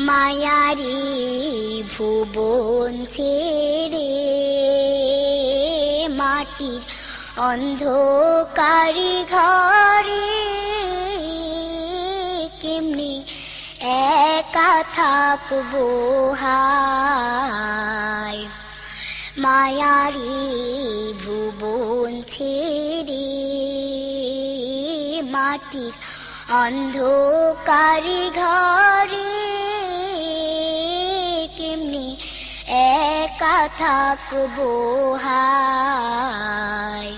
মায়ারি ভুবন ছেড়ে মাটির অন্ধকার ঘরে কেমনি একা থাকবো হায়। মায়ারি ভুবন ছেড়ে মাটির অন্ধকার ঘরে কেমনি একা থাকবো হায়।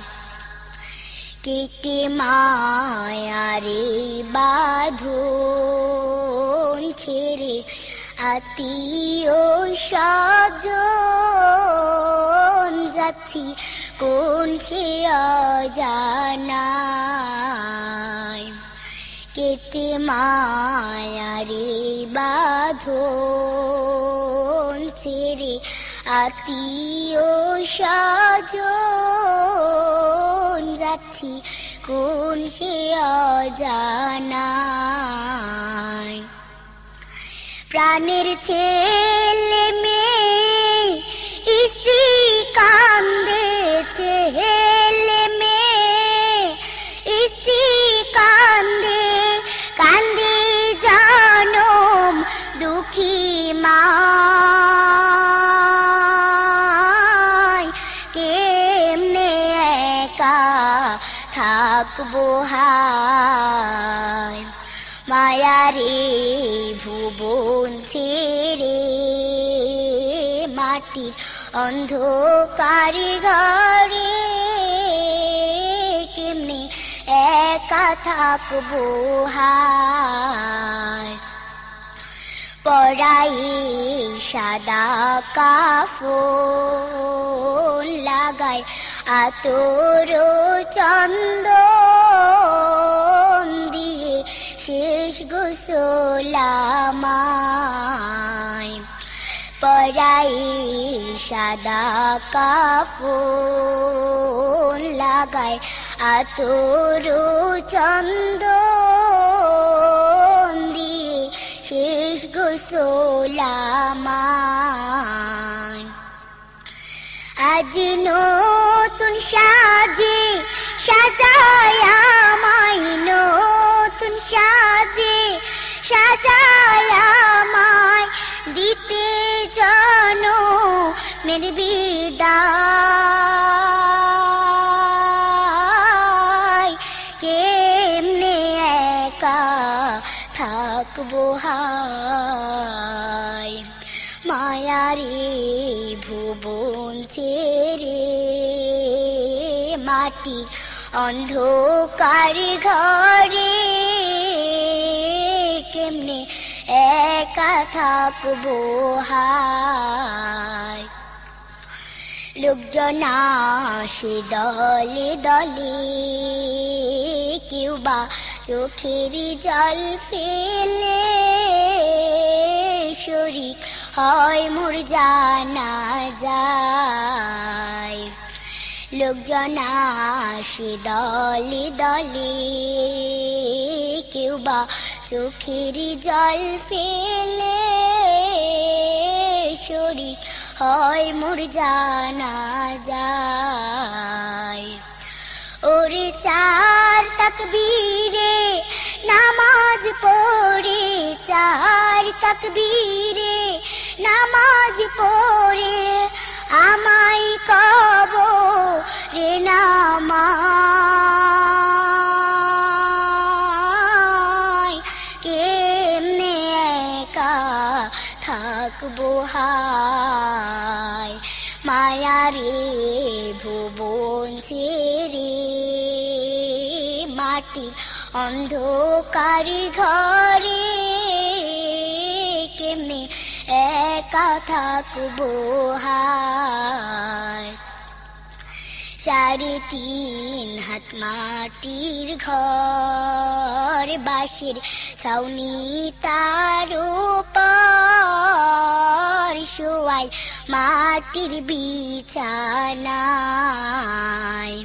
কেটে মায়ারে বাঁধন ছেড়ে আত্মীয় স্বজন যাচ্ছি কোন সে অজানায়। কেটে মায়ারে বাঁধন ছেড়ে আত্মীয় স্বজন যাচ্ছি কোন সে অজানায়। প্রাণের ছেলে মেয়ে স্ত্রী কান্দে, ছেলে মেয়ে স্ত্রী কান্দে, কান্দে জনম দুঃখী মায়। কেমনে একা থাকবো হায়। মায়ারে ভুবন ছেড়ে মাটির অন্ধকার ঘরে কেমনে একা থাকবো হায়। পরাই সাদা কাফন লাগায় আতর চন্দন দিয়ে শেষ গোসল আমায়। পরাই সাদা কাফন লাগায় আতর চন্দন দিয়ে শেষ গোসল আমায়। আজ নতুন সাজে সাজায় আমায়, নতুন সাজে সাজায় আমায় দিতে জনমের বিদায়। কেমনে একা থাকবো হায়। মায়ারে ভুবন ছেড়ে মাটির অন্ধকার ঘরে কেমনে একা থাকবো হায়। লোকজন আসে দলে দলে, কেউ বা চোখের জল ফেলে শরীক হয় মোর জানাজায়। লোকজন আসে দলে দলে, কেউ বা চোখের জল ফেলে শরীক হয় মোর জানাজায়। ওরে চার তাকবীরে নামাজ পড়ে, চার তাকবীরে নামাজ পড়ে আমায় কবরে নামায়। কেমনে একা থাকবো হায়। মায়ারে ভুবন ছেড়ে মাটির অন্ধকার ঘরে কেমনে একা থাকবো হায়। 3.5 হাত মাটির ঘর, বাঁশের ছাউনি তার উপর শোয়াই মাটির বিছানায়।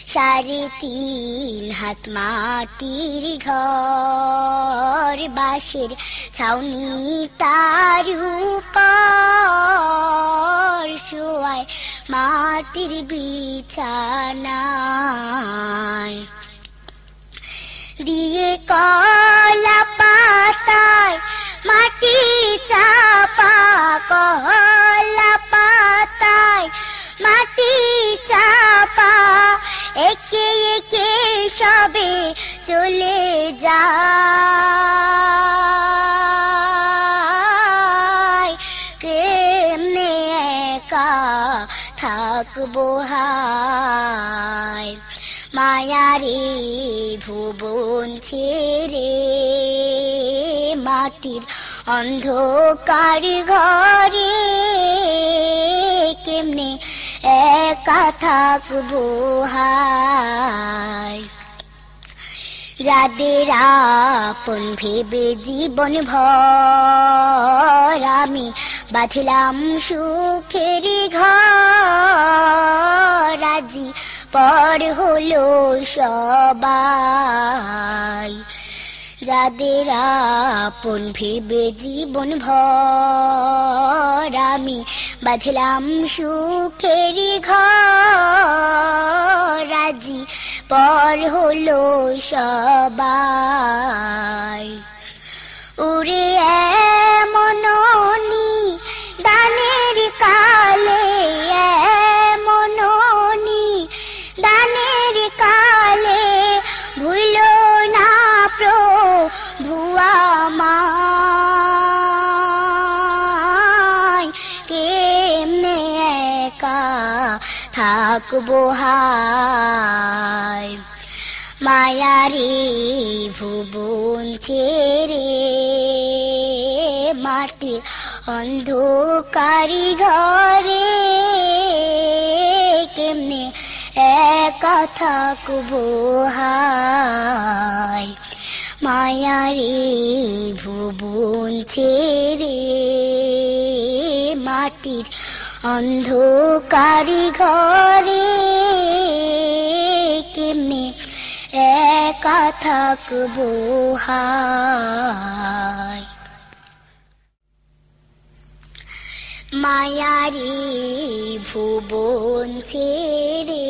3.5 হাত মাটির ঘর বাঁশের ছাউনি তার উপর শোয়ায় মাটির বিছানায় দিয়ে কলা পাতায় মাটি চাপা কলা পাতায় মাটি চাপা একে একে সবে চলে যায় কেমনে একা থাকবো হায় মায়ারে ভুবন ছেড়ে মাটির অন্ধকার ঘরে কেমনে একা থাকবো হায় যাদের আপন ভেবে জীবন ভর আমি বাঁধিলাম সুখের ঘর আজি পর হলো সবাই যাদের আপন ভেবে জীবন ভর আমি বাঁধিলাম সুখের ঘর আজি পর হলো সবাই উড়ে এমন দানের কালে এমন দানের কালে ভুল না প্রভু আমায় কেমনে একা থাকবো হায় মায়ারে ভুবন ছেড়ে মাটির অন্ধকার ঘরে কেমনে একা থাকবো হায় মায়ারে ভুবন ছেড়ে মাটির অন্ধকার ঘরে কেমনে একা থাকবো হায় মায়ারে ভুবন ছেড়ে